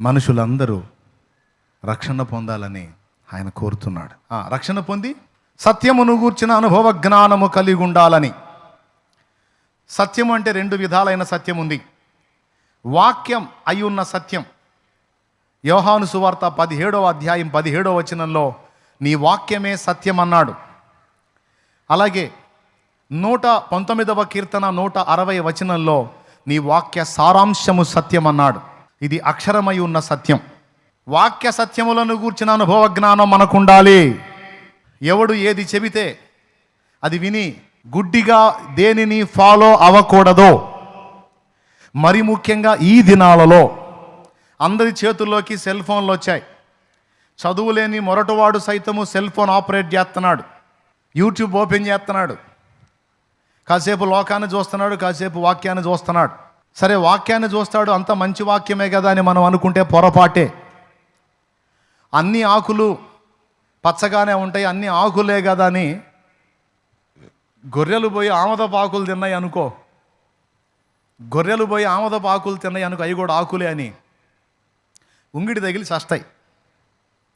మనుషులందరూ రక్షణ పొందాలని ఆయన కోరుతున్నాడు. రక్షణ పొంది సత్యమును గూర్చిన అనుభవ జ్ఞానము కలిగి ఉండాలని. సత్యము అంటే రెండు విధాలైన సత్యం ఉంది. వాక్యం అయి ఉన్న సత్యం. యోహాను సువార్త 17వ అధ్యాయం 17వ వచనంలో నీ వాక్యమే సత్యం అన్నాడు. అలాగే 119వ కీర్తన 160 వచనంలో నీ వాక్య సారాంశము సత్యం అన్నాడు. ఇది అక్షరమై ఉన్న సత్యం. వాక్య సత్యములను గూర్చిన అనుభవ జ్ఞానం మనకుండాలి. ఎవడు ఏది చెబితే అది విని గుడ్డిగా దేనిని ఫాలో అవ్వకూడదో. మరి ముఖ్యంగా ఈ దినాలలో అందరి చేతుల్లోకి సెల్ ఫోన్లు వచ్చాయి. చదువులేని మొరటవాడు సైతము సెల్ ఫోన్ ఆపరేట్ చేస్తున్నాడు. యూట్యూబ్ ఓపెన్ చేస్తున్నాడు. కాసేపు లోకాన్ని చూస్తున్నాడు, కాసేపు వాక్యాన్ని చూస్తున్నాడు. సరే, వాక్యాన్ని చూస్తాడు, అంత మంచి వాక్యమే కదా అని మనం అనుకుంటే పొరపాటే. అన్ని ఆకులు పచ్చగానే ఉంటాయి, అన్ని ఆకులే కదా అని గొర్రెలు పోయి ఆమదపు ఆకులు తిన్నాయి అనుకో. గొర్రెలు పోయి ఆమదపు ఆకులు తిన్నాయి అనుకో, అవి కూడా ఆకులే అని ఉంగిడి తగిలి చస్తాయి.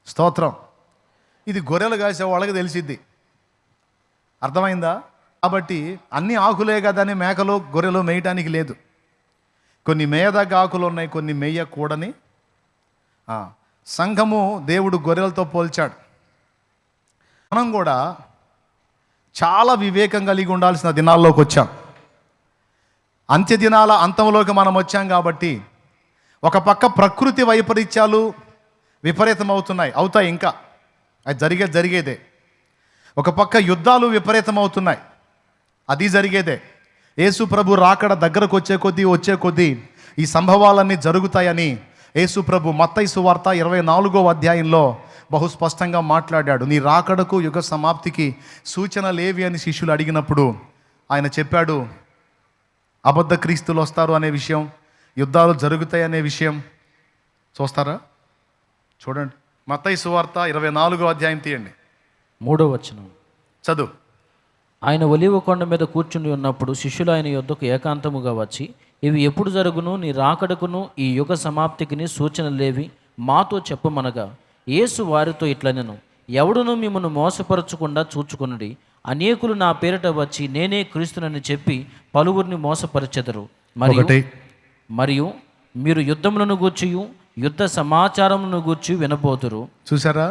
స్తోత్రం. ఇది గొర్రెలు కాసే వాళ్ళకి తెలిసిద్ది. అర్థమైందా? కాబట్టి అన్ని ఆకులే కదని మేకలు గొర్రెలు మేయటానికి లేదు. కొన్ని మేయదగ్గ ఆకులు ఉన్నాయి, కొన్ని మేయకూడని. సంఘము దేవుడు గొర్రెలతో పోల్చాడు. మనం కూడా చాలా వివేకం కలిగి ఉండాల్సిన దినాల్లోకి వచ్చాం. అంత్య దినాల అంతంలోకి మనం వచ్చాం కాబట్టి ఒక పక్క ప్రకృతి వైపరీత్యాలు విపరీతం అవుతాయి, ఇంకా అది జరిగేదే. ఒక పక్క యుద్ధాలు విపరీతం అవుతున్నాయి, అది జరిగేదే. యేసు ప్రభు రాకడ దగ్గరకు వచ్చే కొద్దీ ఈ సంభవాలన్నీ జరుగుతాయని యేసు ప్రభు మత్తయి సువార్త 24వ అధ్యాయంలో బహు స్పష్టంగా మాట్లాడాడు. నీ రాకడకు యుగ సమాప్తికి సూచనలేవి అని శిష్యులు అడిగినప్పుడు ఆయన చెప్పాడు, అబద్ధ క్రీస్తులు వస్తారు అనే విషయం, యుద్ధాలు జరుగుతాయి అనే విషయం. చూస్తారా? చూడండి, మత్తయి సువార్త 24వ అధ్యాయం తీయండి, 3వ వచనం చదువు. ఆయన ఒలీవ కొండ మీద కూర్చుని ఉన్నప్పుడు శిష్యులు ఆయన యొద్దకు ఏకాంతముగా వచ్చి, ఇవి ఎప్పుడు జరుగును, నీ రాకడకును ఈ యుగ సమాప్తికిని సూచనలేవి మాతో చెప్పమనగా, యేసు వారితో ఇట్లనెను, ఎవడును మిమ్మల్ని మోసపరచకుండా చూచుకొనుడి. అనేకులు నా పేరిట వచ్చి నేనే క్రీస్తునని చెప్పి పలువురిని మోసపరచెదరు. మరియు మీరు యుద్ధములను గూర్చియు యుద్ధ సమాచారములను గూర్చి వినబోతురు. చూసారా?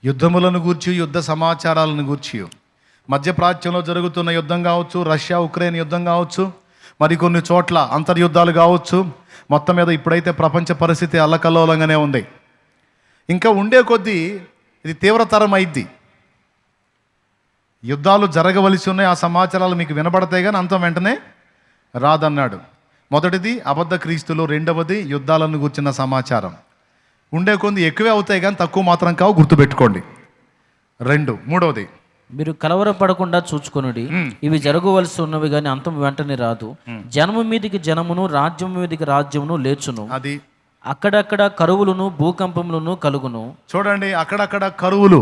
యుద్ధములను గూర్చి, యుద్ధ సమాచారాలను గూర్చి, మధ్యప్రాచ్యంలో జరుగుతున్న యుద్ధం కావచ్చు, రష్యా ఉక్రెయిన్ యుద్ధం కావచ్చు, మరికొన్ని చోట్ల అంతర్యుద్ధాలు కావచ్చు. మొత్తం మీద ఇప్పుడైతే ప్రపంచ పరిస్థితి అల్లకల్లోలంగానే ఉంది. ఇంకా ఉండే కొద్దీ ఇది తీవ్రతరం అయింది. యుద్ధాలు జరగవలసి ఉన్నాయి, ఆ సమాచారాలు మీకు వినబడతాయి కానీ అంత వెంటనే రాదన్నాడు. మొదటిది అబద్ధ క్రీస్తులు, రెండవది యుద్ధాలను గుర్చిన సమాచారం. ఉండే కొద్ది ఎక్కువే అవుతాయి కానీ తక్కువ మాత్రం కావు, గుర్తుపెట్టుకోండి. మూడవది, మీరు కలవరపడకుండా చూచుకొనుడి. ఇవి జరగవలసి ఉన్నవి కానీ అంతం వెంటనే రాదు. జనము మీదికి జనమును, రాజ్యం మీదికి రాజ్యమును లేచును. అది అక్కడక్కడ కరువులను, భూకంపములను కలుగును. చూడండి, అక్కడక్కడ కరువులు.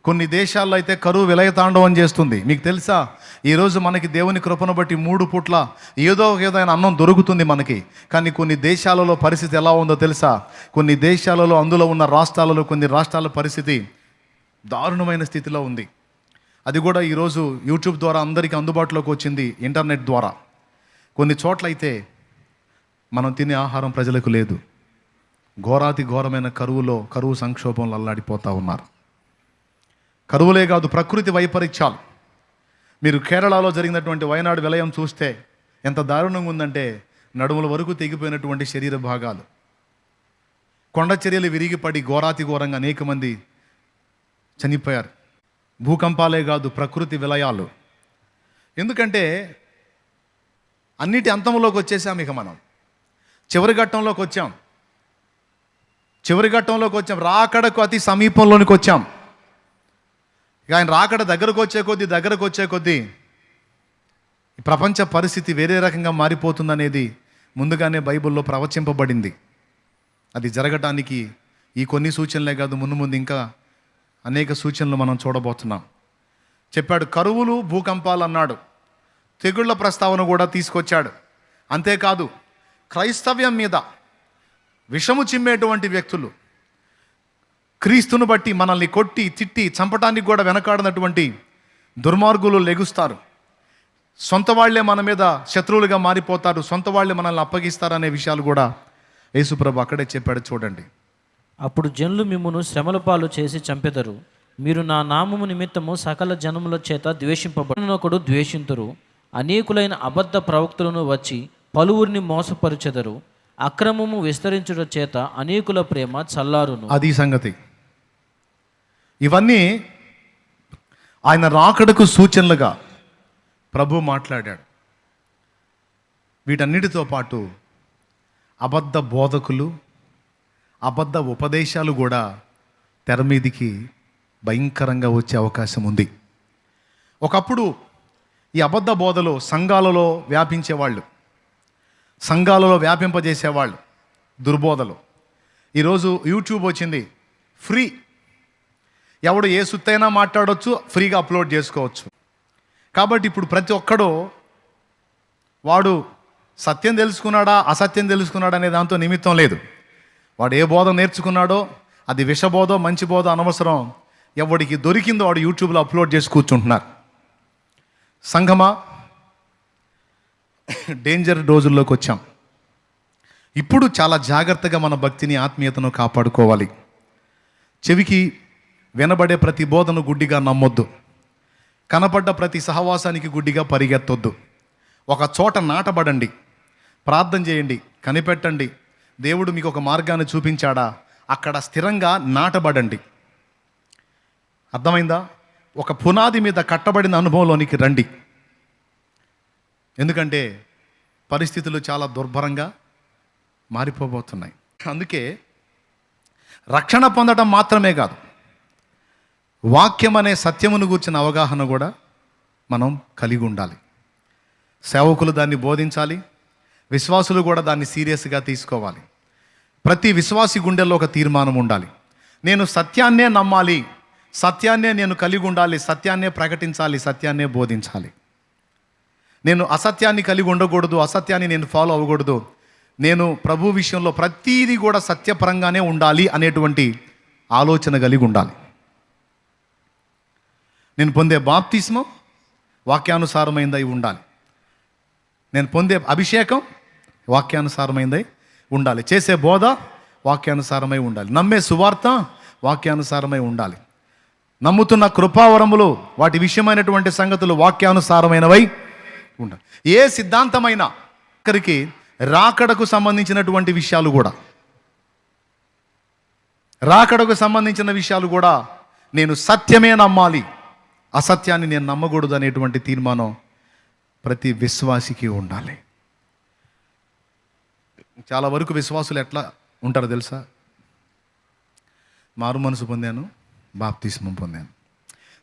కొన్ని దేశాల్లో అయితే కరువు విలయతాండవం చేస్తుంది. మీకు తెలుసా, ఈరోజు మనకి దేవుని కృపను బట్టి 3 పూట్ల ఏదైనా అన్నం దొరుకుతుంది మనకి. కానీ కొన్ని దేశాలలో పరిస్థితి ఎలా ఉందో తెలుసా? కొన్ని దేశాలలో, అందులో ఉన్న రాష్ట్రాలలో కొన్ని రాష్ట్రాల పరిస్థితి దారుణమైన స్థితిలో ఉంది. అది కూడా ఈరోజు యూట్యూబ్ ద్వారా అందరికీ అందుబాటులోకి వచ్చింది, ఇంటర్నెట్ ద్వారా. కొన్ని చోట్ల అయితే మనం తినే ఆహారం ప్రజలకు లేదు. ఘోరాతి ఘోరమైన కరువు సంక్షోభంలో అల్లాడిపోతూ ఉన్నారు. కరువులే కాదు, ప్రకృతి వైపరీత్యాలు. మీరు కేరళలో జరిగినటువంటి వయనాడు విలయం చూస్తే ఎంత దారుణంగా ఉందంటే, నడుముల వరకు తెగిపోయినటువంటి శరీర భాగాలు, కొండ చర్యలు విరిగి పడి ఘోరాతి ఘోరంగా అనేక మంది చనిపోయారు. భూకంపాలే కాదు, ప్రకృతి విలయాలు. ఎందుకంటే అన్నిటి అంతంలోకి వచ్చేసాం. ఇక మనం చివరి ఘట్టంలోకి వచ్చాం. రాకడకు అతి సమీపంలోనికి వచ్చాం. ఇక ఆయన రాకడ దగ్గరకు వచ్చే కొద్దీ ప్రపంచ పరిస్థితి వేరే రకంగా మారిపోతుందనేది ముందుగానే బైబిల్లో ప్రవచింపబడింది. అది జరగటానికి ఈ కొన్ని సూచనలే కాదు, ముందు ఇంకా అనేక సూచనలు మనం చూడబోతున్నాం. చెప్పాడు, కరువులు, భూకంపాలు అన్నాడు. తెగుళ్ల ప్రస్తావన కూడా తీసుకొచ్చాడు. అంతేకాదు, క్రైస్తవ్యం మీద విషము చిమ్మేటువంటి వ్యక్తులు, క్రీస్తును బట్టి మనల్ని కొట్టి తిట్టి చంపటానికి కూడా వెనకాడినటువంటి దుర్మార్గులు లెగుస్తారు. సొంత వాళ్లే మన మీద శత్రువులుగా మారిపోతారు, సొంత వాళ్లే మనల్ని అప్పగిస్తారు అనే విషయాలు కూడా యేసుప్రభు అక్కడే చెప్పాడు. చూడండి, అప్పుడు జనులు మిమ్మును శ్రమల పాలు చేసి చంపెదరు. మీరు నా నామము నిమిత్తము సకల జనముల చేత ద్వేషింపబడినొకడు ద్వేషింతురు. అనేకులైన అబద్ధ ప్రవక్తలను వచ్చి పలువురిని మోసపరుచెదరు. అక్రమము విస్తరించుట చేత అనేకుల ప్రేమ చల్లారును. అది సంగతి. ఇవన్నీ ఆయన రాకడకు సూచనలుగా ప్రభు మాట్లాడాడు. వీటన్నిటితో పాటు అబద్ధ బోధకులు, అబద్ధ ఉపదేశాలు కూడా తెర మీదికి భయంకరంగా వచ్చే అవకాశం ఉంది. ఒకప్పుడు ఈ అబద్ధ బోధలు సంఘాలలో వ్యాపించేవాళ్ళు, సంఘాలలో వ్యాపింపజేసేవాళ్ళు దుర్బోధలు. ఈరోజు యూట్యూబ్ వచ్చింది, ఫ్రీ, ఎవడు ఏ సుత్తైనా మాట్లాడవచ్చు, ఫ్రీగా అప్లోడ్ చేసుకోవచ్చు. కాబట్టి ఇప్పుడు ప్రతి ఒక్కడు వాడు సత్యం తెలుసుకున్నాడా అసత్యం తెలుసుకున్నాడా అనే దాంతో నిమిత్తం లేదు. వాడు ఏ బోధ నేర్చుకున్నాడో అది విషబోధో మంచి బోధో అనవసరం, ఎవడికి దొరికిందో వాడు యూట్యూబ్లో అప్లోడ్ చేసి కూర్చుంటున్నారు. సంఘమా, డేంజర్ డోజుల్లోకి వచ్చాం. ఇప్పుడు చాలా జాగ్రత్తగా మన భక్తిని, ఆత్మీయతను కాపాడుకోవాలి. చెవికి వినబడే ప్రతి బోధను గుడ్డిగా నమ్మొద్దు. కనపడ్డ ప్రతి సహవాసానికి గుడ్డిగా పరిగెత్తొద్దు. ఒక చోట నాటబడండి, ప్రార్థన చేయండి, కనిపెట్టండి. దేవుడు మీకు ఒక మార్గాన్ని చూపించాడా, అక్కడ స్థిరంగా నాటబడండి. అర్థమైందా? ఒక పునాది మీద కట్టబడిన అనుభవంలోనికి రండి. ఎందుకంటే పరిస్థితులు చాలా దుర్భరంగా మారిపోబోతున్నాయి. అందుకే రక్షణ పొందడం మాత్రమే కాదు, వాక్యం అనే సత్యమును గూర్చిన అవగాహన కూడా మనం కలిగి ఉండాలి. సేవకులు దాన్ని బోధించాలి, విశ్వాసులు కూడా దాన్ని సీరియస్గా తీసుకోవాలి. ప్రతి విశ్వాసి గుండెల్లో ఒక తీర్మానం ఉండాలి, నేను సత్యాన్నే నమ్మాలి, సత్యాన్నే నేను కలిగి ఉండాలి, సత్యాన్నే ప్రకటించాలి, సత్యాన్నే బోధించాలి. నేను అసత్యాన్ని కలిగి ఉండకూడదు, అసత్యాన్ని నేను ఫాలో అవ్వకూడదు. నేను ప్రభు విషయంలో ప్రతీది కూడా సత్యపరంగానే ఉండాలి అనేటువంటి ఆలోచన కలిగి ఉండాలి. నేను పొందే బాప్తిస్మం వాక్యానుసారమైందై ఉండాలి. నేను పొందే అభిషేకం వాక్యానుసారమైందై ఉండాలి. చేసే బోధ వాక్యానుసారమై ఉండాలి. నమ్మే సువార్త వాక్యానుసారమై ఉండాలి. నమ్ముతున్న కృపావరములు, వాటి విషయమైనటువంటి సంగతులు వాక్యానుసారమైనవై ఉండాలి. ఏ సిద్ధాంతమైనా ఒకరికి రాకడకు సంబంధించినటువంటి విషయాలు కూడా, రాకడకు సంబంధించిన విషయాలు కూడా నేను సత్యమే నమ్మాలి, అసత్యాన్ని నేను నమ్మకూడదు అనేటువంటి తీర్మానం ప్రతి విశ్వాసికి ఉండాలి. చాలా వరకు విశ్వాసులు ఎట్లా ఉంటారో తెలుసా? మారు మనసు పొందాను, బాప్తిస్మం పొందాను.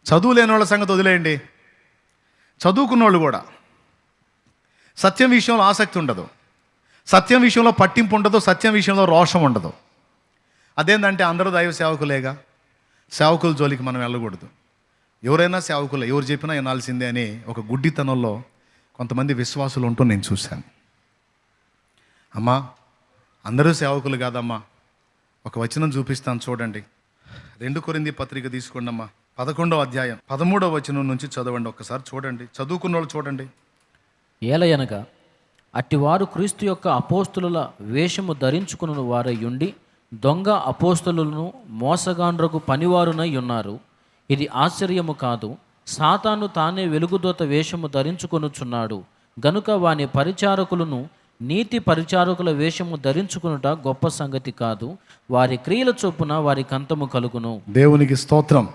చదువు లేని వాళ్ళ సంగతి వదిలేయండి. చదువుకున్న వాళ్ళు కూడా సత్యం విషయంలో ఆసక్తి ఉండదు, సత్యం విషయంలో పట్టింపు ఉండదు, సత్యం విషయంలో రోషం ఉండదు. అదేంటంటే అందరూ దైవ సేవకులేగా, సేవకుల జోలికి మనం వెళ్ళకూడదు. ఎవరైనా సేవకులే, ఎవరు చెప్పినా వినాల్సిందే అనే ఒక గుడ్డితనంలో కొంతమంది విశ్వాసులు ఉంటూ నేను చూశాను. అమ్మా, అందరూ సేవకులు కాదమ్మా. ఒక వచనం చూపిస్తాను చూడండి. 2 కొరింథీ పత్రిక తీసుకోండి అమ్మా, 11వ అధ్యాయం 13వ వచనం నుంచి చదవండి. ఒక్కసారి చూడండి, చదువుకున్న వాళ్ళు చూడండి. ఏలయనగా అట్టివారు క్రీస్తు యొక్క అపోస్తుల వేషము ధరించుకుని వారై ఉండి దొంగ అపోస్తులను మోసగాండ్రకు పనివారునై ఉన్నారు. ఇది ఆశ్చర్యము కాదు. సాతాను తానే వెలుగుదోత వేషము ధరించుకొనుచున్నాడు గనుక వాని పరిచారకులను నీతి పరిచారకుల వేషము ధరించుకునుట గొప్ప సంగతి కాదు. వారి క్రియల చొప్పున వారి కంతము కలుగును. దేవునికి స్తోత్రం.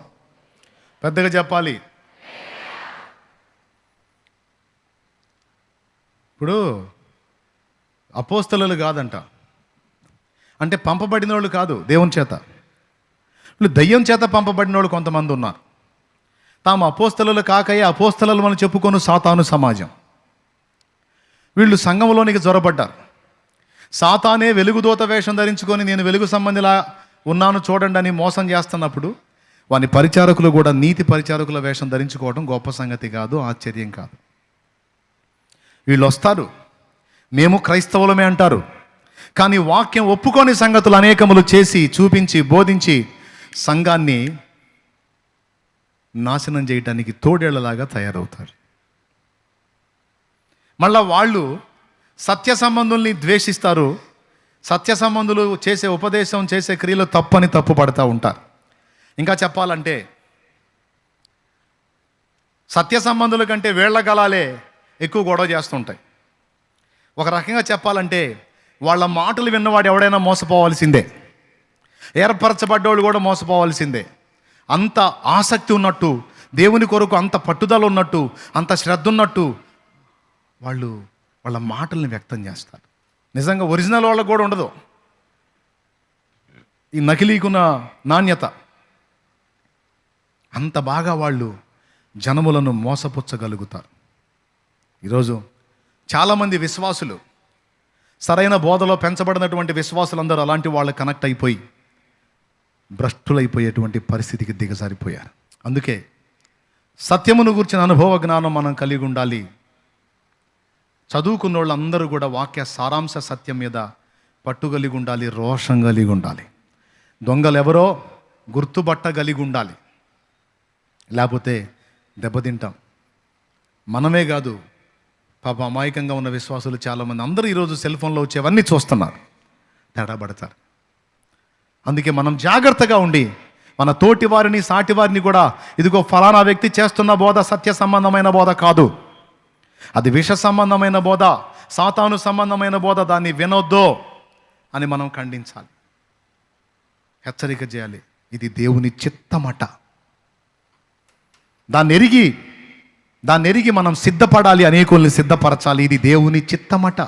పెద్దగా చెప్పాలి. ఇప్పుడు అపోస్తలులు కాదంట, అంటే పంపబడిన వాళ్ళు కాదు, దేవుని చేత. వీళ్ళు దయ్యం చేత పంపబడిన వాళ్ళు కొంతమంది ఉన్నారు. తాము అపోస్తలులు కాకయే అపోస్తలులు అని చెప్పుకొని సాతాను సమాజం. వీళ్ళు సంఘంలోనికి జొరబడ్డారు. సాతానే వెలుగుదోత వేషం ధరించుకొని నేను వెలుగు సంబంధిలా ఉన్నాను చూడండి అని మోసం చేస్తున్నప్పుడు వాని పరిచారకులు కూడా నీతి పరిచారకుల వేషం ధరించుకోవడం గొప్ప సంగతి కాదు, ఆశ్చర్యం కాదు. వీళ్ళు వస్తారు, మేము క్రైస్తవులమే అంటారు, కానీ వాక్యం ఒప్పుకోని సంగతులు అనేకములు చేసి చూపించి బోధించి సంఘాన్ని నాశనం చేయడానికి తోడేళ్లలాగా తయారవుతారు. మళ్ళా వాళ్ళు సత్య సంబంధుల్ని ద్వేషిస్తారు. సత్య సంబంధులు చేసే ఉపదేశం చేసే క్రియలు తప్పని తప్పు పడుతూ ఉంటారు. ఇంకా చెప్పాలంటే సత్య సంబంధుల కంటే వేళ్ల గలాలే ఎక్కువ గొడవ చేస్తుంటాయి. ఒక రకంగా చెప్పాలంటే వాళ్ళ మాటలు విన్నవాడు ఎవడైనా మోసపోవాల్సిందే, ఏర్పరచబడ్డోళ్ళు కూడా మోసపోవాల్సిందే. అంత ఆసక్తి ఉన్నట్టు, దేవుని కొరకు అంత పట్టుదల ఉన్నట్టు, అంత శ్రద్ధ ఉన్నట్టు వాళ్ళు వాళ్ళ మాటల్ని వ్యక్తం చేస్తారు. నిజంగా ఒరిజినల్ వాళ్ళకు కూడా ఉండదు ఈ నకిలీకున్న నాణ్యత. అంత బాగా వాళ్ళు జనములను మోసపుచ్చగలుగుతారు. ఈరోజు చాలామంది విశ్వాసులు, సరైన బోధలో పెంచబడినటువంటి విశ్వాసులందరూ అలాంటి వాళ్ళు కనెక్ట్ అయిపోయి భ్రష్టులైపోయేటువంటి పరిస్థితికి దిగజారిపోయారు. అందుకే సత్యమును గురించిన అనుభవ జ్ఞానం మనం కలిగి ఉండాలి. చదువుకున్న వాళ్ళందరూ కూడా వాక్య సారాంశ సత్యం మీద పట్టుగలిగి ఉండాలి, రోషం కలిగి ఉండాలి. దొంగలు ఎవరో గుర్తుపట్టగలిగి ఉండాలి, లేకపోతే దెబ్బతింటాం. మనమే కాదు, పాప అమాయకంగా ఉన్న విశ్వాసులు చాలామంది అందరూ ఈరోజు సెల్ ఫోన్లో వచ్చేవన్నీ చూస్తున్నారు, తేడా పడతారు. అందుకే మనం జాగ్రత్తగా ఉండి మన తోటి వారిని సాటి వారిని కూడా, ఇదిగో ఫలానా వ్యక్తి చేస్తున్న బోధ సత్య సంబంధమైన బోధ కాదు, అది విష సంబంధమైన బోధ, సాతాను సంబంధమైన బోధ, దాన్ని వినొద్దు అని మనం ఖండించాలి, హెచ్చరిక చేయాలి. ఇది దేవుని చిత్తమట. దాన్ని ఎరిగి మనం సిద్ధపడాలి, అనేకుల్ని సిద్ధపరచాలి. ఇది దేవుని చిత్తమట.